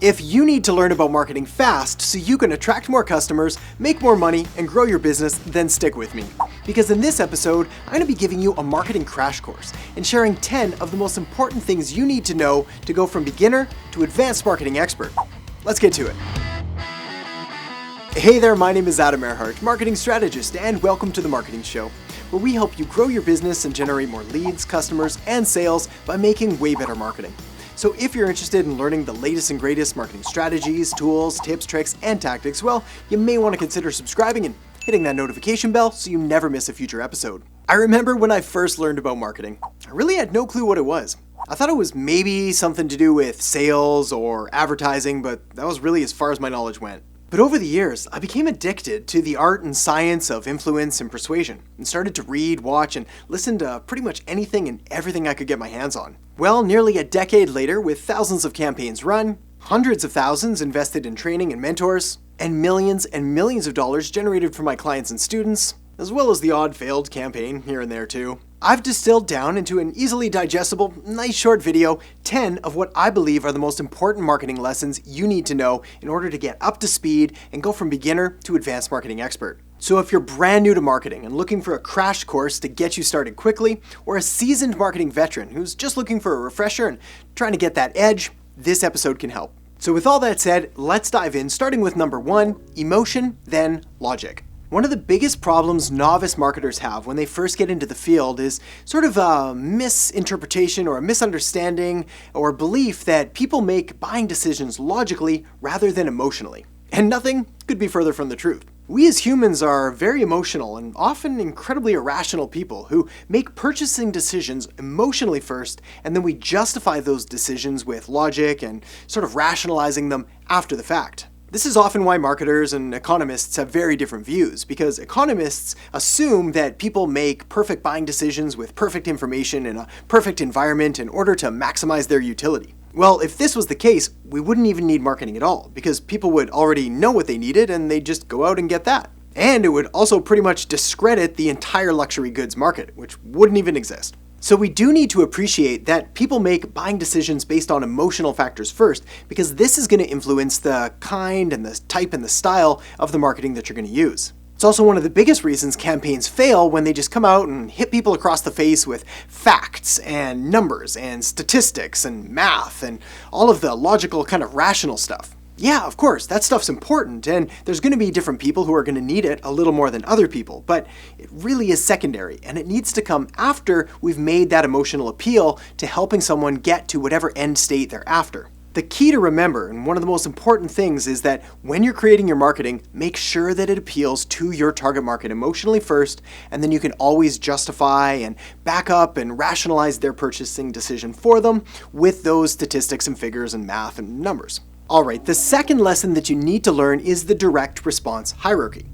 If you need to learn about marketing fast so you can attract more customers, make more money, and grow your business, then stick with me. Because in this episode, I'm going to be giving you a marketing crash course and sharing 10 of the most important things you need to know to go from beginner to advanced marketing expert. Let's get to it. Hey there, my name is Adam Erhart, marketing strategist, and welcome to The Marketing Show, where we help you grow your business and generate more leads, customers, and sales by making way better marketing. So if you're interested in learning the latest and greatest marketing strategies, tools, tips, tricks, and tactics, well, you may want to consider subscribing and hitting that notification bell so you never miss a future episode. I remember when I first learned about marketing, I really had no clue what it was. I thought it was maybe something to do with sales or advertising, but that was really as far as my knowledge went. But over the years, I became addicted to the art and science of influence and persuasion, and started to read, watch, and listen to pretty much anything and everything I could get my hands on. Well, nearly a decade later, with thousands of campaigns run, hundreds of thousands invested in training and mentors, and millions of dollars generated for my clients and students, as well as the odd failed campaign here and there too, I've distilled down into an easily digestible, nice short video, 10 of what I believe are the most important marketing lessons you need to know in order to get up to speed and go from beginner to advanced marketing expert. So if you're brand new to marketing and looking for a crash course to get you started quickly, or a seasoned marketing veteran who's just looking for a refresher and trying to get that edge, this episode can help. So with all that said, let's dive in, starting with number 1, emotion, then logic. One of the biggest problems novice marketers have when they first get into the field is sort of a misinterpretation or a misunderstanding or belief that people make buying decisions logically rather than emotionally. And nothing could be further from the truth. We as humans are very emotional and often incredibly irrational people who make purchasing decisions emotionally first, and then we justify those decisions with logic and sort of rationalizing them after the fact. This is often why marketers and economists have very different views, because economists assume that people make perfect buying decisions with perfect information in a perfect environment in order to maximize their utility. Well, if this was the case, we wouldn't even need marketing at all, because people would already know what they needed and they'd just go out and get that. And it would also pretty much discredit the entire luxury goods market, which wouldn't even exist. So we do need to appreciate that people make buying decisions based on emotional factors first, because this is going to influence the kind and the type and the style of the marketing that you're going to use. It's also one of the biggest reasons campaigns fail when they just come out and hit people across the face with facts and numbers and statistics and math and all of the logical kind of rational stuff. Yeah, of course, that stuff's important, and there's going to be different people who are going to need it a little more than other people, but it really is secondary, and it needs to come after we've made that emotional appeal to helping someone get to whatever end state they're after. The key to remember, and one of the most important things, is that when you're creating your marketing, make sure that it appeals to your target market emotionally first, and then you can always justify and back up and rationalize their purchasing decision for them with those statistics and figures and math and numbers. Alright, the second lesson that you need to learn is the direct response hierarchy.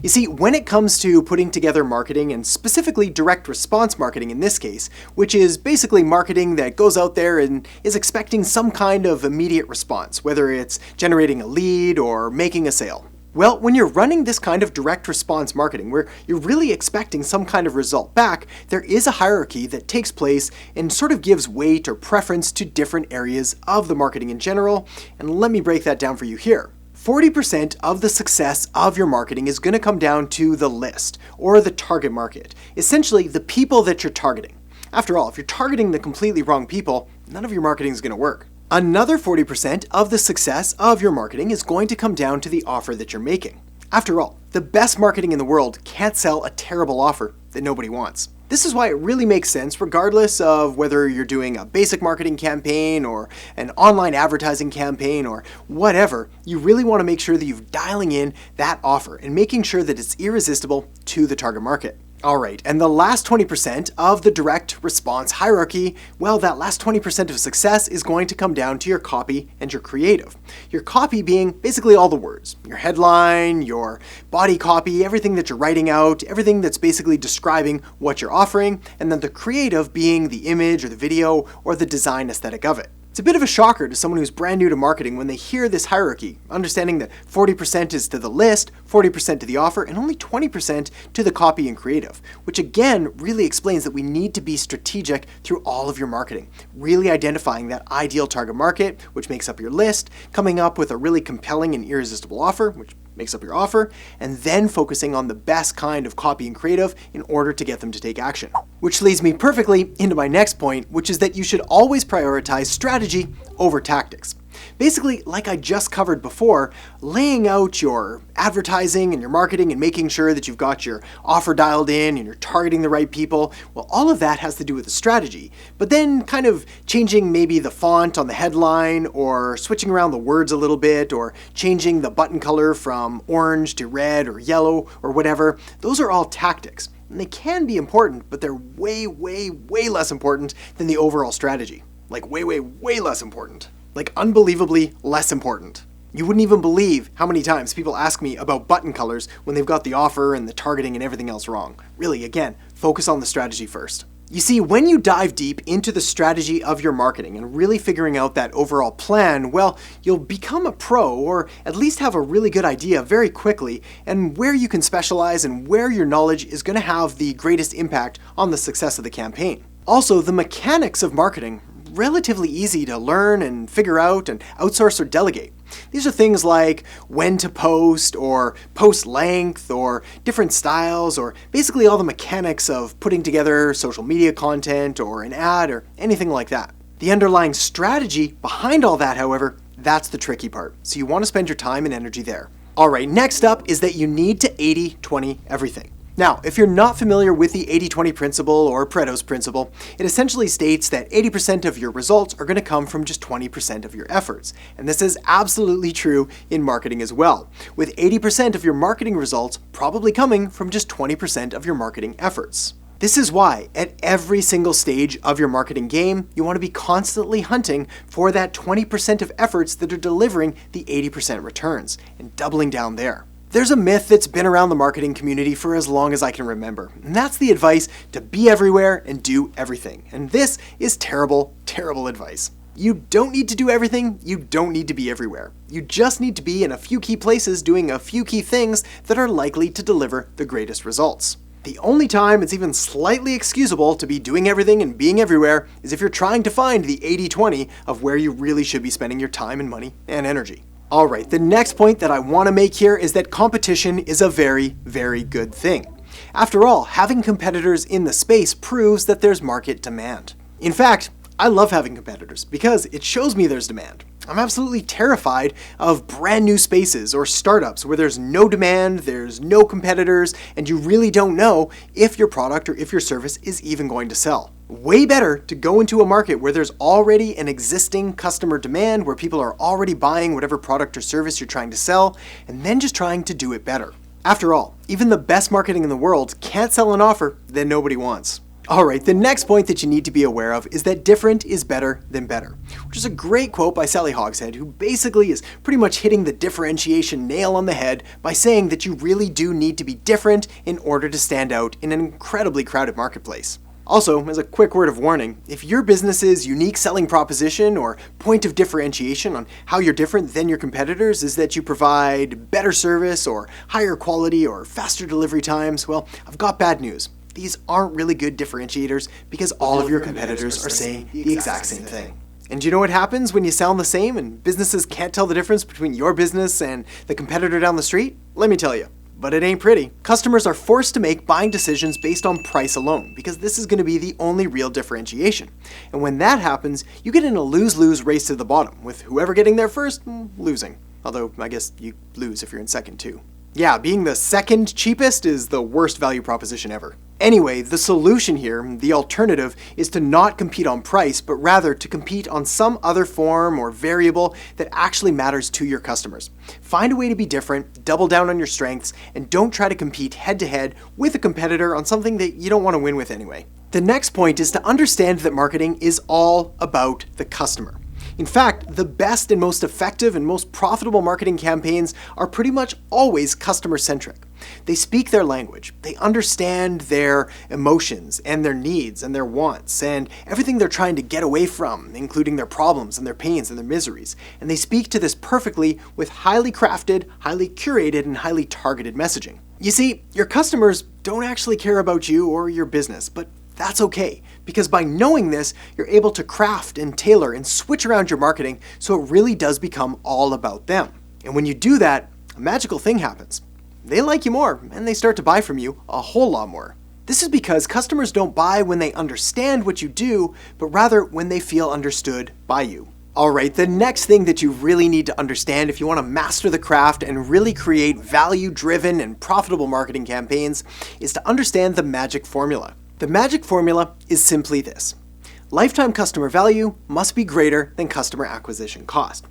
You see, when it comes to putting together marketing, and specifically direct response marketing in this case, which is basically marketing that goes out there and is expecting some kind of immediate response, whether it's generating a lead or making a sale. Well, when you're running this kind of direct response marketing, where you're really expecting some kind of result back, there is a hierarchy that takes place and sort of gives weight or preference to different areas of the marketing in general, and let me break that down for you here. 40% of the success of your marketing is going to come down to the list, or the target market, essentially the people that you're targeting. After all, if you're targeting the completely wrong people, none of your marketing is going to work. Another 40% of the success of your marketing is going to come down to the offer that you're making. After all, the best marketing in the world can't sell a terrible offer that nobody wants. This is why it really makes sense, regardless of whether you're doing a basic marketing campaign or an online advertising campaign or whatever, you really want to make sure that you're dialing in that offer and making sure that it's irresistible to the target market. Alright, and the last 20% of the direct response hierarchy, well, that last 20% of success is going to come down to your copy and your creative. Your copy being basically all the words. Your headline, your body copy, everything that you're writing out, everything that's basically describing what you're offering, and then the creative being the image or the video or the design aesthetic of it. It's a bit of a shocker to someone who's brand new to marketing when they hear this hierarchy, understanding that 40% is to the list, 40% to the offer, and only 20% to the copy and creative, which again really explains that we need to be strategic through all of your marketing, really identifying that ideal target market, which makes up your list, coming up with a really compelling and irresistible offer, which makes up your offer, and then focusing on the best kind of copy and creative in order to get them to take action. Which leads me perfectly into my next point, which is that you should always prioritize strategy over tactics. Basically, like I just covered before, laying out your advertising and your marketing and making sure that you've got your offer dialed in and you're targeting the right people, well, all of that has to do with the strategy. But then kind of changing maybe the font on the headline or switching around the words a little bit or changing the button color from orange to red or yellow or whatever, those are all tactics. And they can be important, but they're way, way, way less important than the overall strategy. Like way, way, way less important. Like unbelievably less important. You wouldn't even believe how many times people ask me about button colors when they've got the offer and the targeting and everything else wrong. Really, again, focus on the strategy first. You see, when you dive deep into the strategy of your marketing and really figuring out that overall plan, well, you'll become a pro or at least have a really good idea very quickly and where you can specialize and where your knowledge is going to have the greatest impact on the success of the campaign. Also, the mechanics of marketing, relatively easy to learn and figure out and outsource or delegate. These are things like when to post or post length or different styles or basically all the mechanics of putting together social media content or an ad or anything like that. The underlying strategy behind all that, however, that's the tricky part. So you want to spend your time and energy there. All right, next up is that you need to 80-20 everything. Now, if you're not familiar with the 80-20 principle or Pareto's principle, it essentially states that 80% of your results are going to come from just 20% of your efforts. And this is absolutely true in marketing as well, with 80% of your marketing results probably coming from just 20% of your marketing efforts. This is why, at every single stage of your marketing game, you want to be constantly hunting for that 20% of efforts that are delivering the 80% returns and doubling down there. There's a myth that's been around the marketing community for as long as I can remember, and that's the advice to be everywhere and do everything. And this is terrible, terrible advice. You don't need to do everything, you don't need to be everywhere. You just need to be in a few key places doing a few key things that are likely to deliver the greatest results. The only time it's even slightly excusable to be doing everything and being everywhere is if you're trying to find the 80-20 of where you really should be spending your time and money and energy. All right, the next point that I want to make here is that competition is a very, very good thing. After all, having competitors in the space proves that there's market demand. In fact, I love having competitors because it shows me there's demand. I'm absolutely terrified of brand new spaces or startups where there's no demand, there's no competitors, and you really don't know if your product or if your service is even going to sell. Way better to go into a market where there's already an existing customer demand, where people are already buying whatever product or service you're trying to sell, and then just trying to do it better. After all, even the best marketing in the world can't sell an offer that nobody wants. All right, the next point that you need to be aware of is that different is better than better, which is a great quote by Sally Hogshead, who basically is pretty much hitting the differentiation nail on the head by saying that you really do need to be different in order to stand out in an incredibly crowded marketplace. Also, as a quick word of warning, if your business's unique selling proposition or point of differentiation on how you're different than your competitors is that you provide better service or higher quality or faster delivery times, well, I've got bad news. These aren't really good differentiators because all of your competitors are saying the exact same thing. And do you know what happens when you sound the same and businesses can't tell the difference between your business and the competitor down the street? Let me tell you. But it ain't pretty. Customers are forced to make buying decisions based on price alone because this is going to be the only real differentiation. And when that happens, you get in a lose-lose race to the bottom, with whoever getting there first losing. Although I guess you lose if you're in second too. Yeah, being the second cheapest is the worst value proposition ever. Anyway, the solution here, the alternative, is to not compete on price, but rather to compete on some other form or variable that actually matters to your customers. Find a way to be different, double down on your strengths, and don't try to compete head-to-head with a competitor on something that you don't want to win with anyway. The next point is to understand that marketing is all about the customer. In fact, the best and most effective and most profitable marketing campaigns are pretty much always customer-centric. They speak their language. They understand their emotions and their needs and their wants and everything they're trying to get away from, including their problems and their pains and their miseries. And they speak to this perfectly with highly crafted, highly curated, and highly targeted messaging. You see, your customers don't actually care about you or your business, but that's okay, because by knowing this, you're able to craft and tailor and switch around your marketing so it really does become all about them. And when you do that, a magical thing happens. They like you more, and they start to buy from you a whole lot more. This is because customers don't buy when they understand what you do, but rather when they feel understood by you. Alright, the next thing that you really need to understand if you want to master the craft and really create value-driven and profitable marketing campaigns is to understand the magic formula. The magic formula is simply this: lifetime customer value must be greater than customer acquisition cost.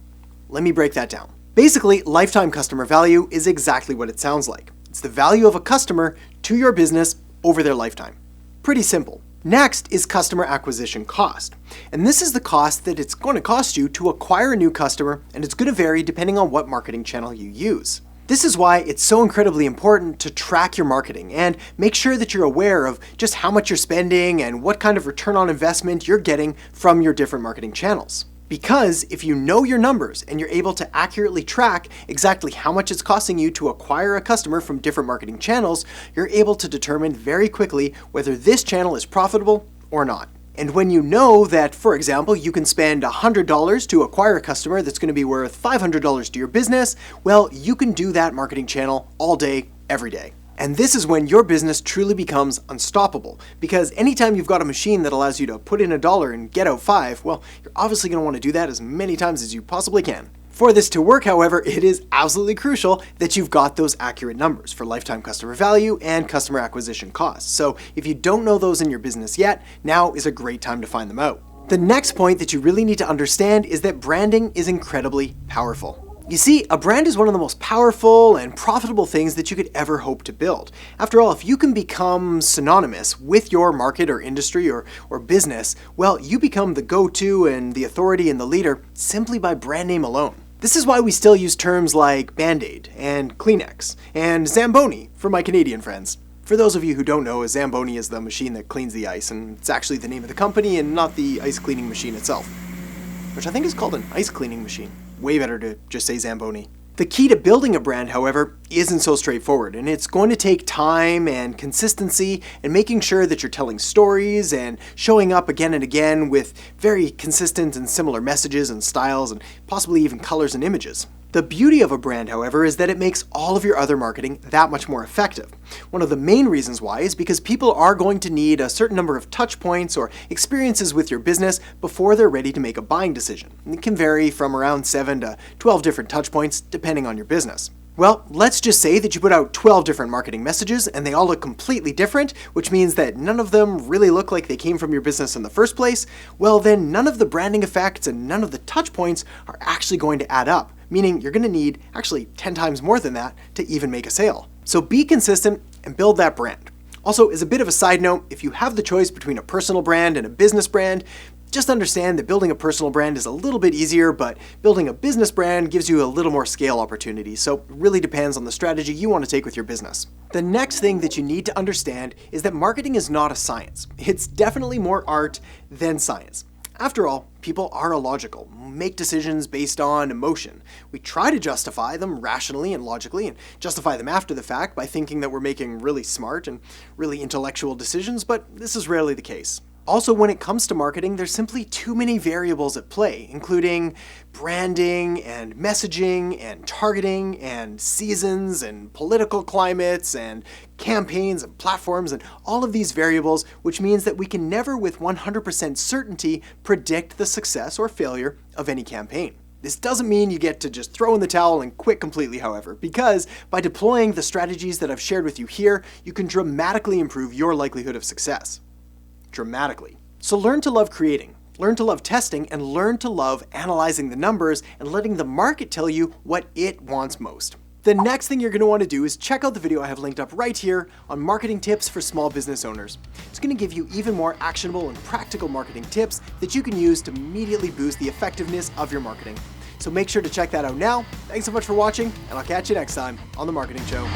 Let me break that down. Basically, lifetime customer value is exactly what it sounds like. It's the value of a customer to your business over their lifetime. Pretty simple. Next is customer acquisition cost. And this is the cost that it's going to cost you to acquire a new customer, and it's going to vary depending on what marketing channel you use. This is why it's so incredibly important to track your marketing and make sure that you're aware of just how much you're spending and what kind of return on investment you're getting from your different marketing channels. Because if you know your numbers and you're able to accurately track exactly how much it's costing you to acquire a customer from different marketing channels, you're able to determine very quickly whether this channel is profitable or not. And when you know that, for example, you can spend $100 to acquire a customer that's going to be worth $500 to your business, well, you can do that marketing channel all day, every day. And this is when your business truly becomes unstoppable, because anytime you've got a machine that allows you to put in $1 and get out $5, well, you're obviously going to want to do that as many times as you possibly can. For this to work, however, it is absolutely crucial that you've got those accurate numbers for lifetime customer value and customer acquisition costs. So if you don't know those in your business yet, now is a great time to find them out. The next point that you really need to understand is that branding is incredibly powerful. You see, a brand is one of the most powerful and profitable things that you could ever hope to build. After all, if you can become synonymous with your market or industry or business, well, you become the go-to and the authority and the leader simply by brand name alone. This is why we still use terms like Band-Aid and Kleenex and Zamboni for my Canadian friends. For those of you who don't know, a Zamboni is the machine that cleans the ice, and it's actually the name of the company and not the ice cleaning machine itself, which I think is called an ice cleaning machine. Way better to just say Zamboni. The key to building a brand, however, isn't so straightforward, and it's going to take time and consistency and making sure that you're telling stories and showing up again and again with very consistent and similar messages and styles and possibly even colors and images. The beauty of a brand, however, is that it makes all of your other marketing that much more effective. One of the main reasons why is because people are going to need a certain number of touch points or experiences with your business before they're ready to make a buying decision. It can vary from around 7 to 12 different touch points depending on your business. Well, let's just say that you put out 12 different marketing messages and they all look completely different, which means that none of them really look like they came from your business in the first place. Well, then none of the branding effects and none of the touch points are actually going to add up, meaning you're going to need actually 10 times more than that to even make a sale. So be consistent and build that brand. Also, as a bit of a side note, if you have the choice between a personal brand and a business brand, just understand that building a personal brand is a little bit easier, but building a business brand gives you a little more scale opportunity, so it really depends on the strategy you want to take with your business. The next thing that you need to understand is that marketing is not a science. It's definitely more art than science. After all, people are illogical, make decisions based on emotion. We try to justify them rationally and logically and justify them after the fact by thinking that we're making really smart and really intellectual decisions, but this is rarely the case. Also, when it comes to marketing, there's simply too many variables at play, including branding and messaging and targeting and seasons and political climates and campaigns and platforms and all of these variables, which means that we can never with 100% certainty predict the success or failure of any campaign. This doesn't mean you get to just throw in the towel and quit completely, however, because by deploying the strategies that I've shared with you here, you can dramatically improve your likelihood of success. Dramatically. So learn to love creating, learn to love testing, and learn to love analyzing the numbers and letting the market tell you what it wants most. The next thing you're going to want to do is check out the video I have linked up right here on marketing tips for small business owners. It's going to give you even more actionable and practical marketing tips that you can use to immediately boost the effectiveness of your marketing. So make sure to check that out now. Thanks so much for watching, and I'll catch you next time on The Marketing Show.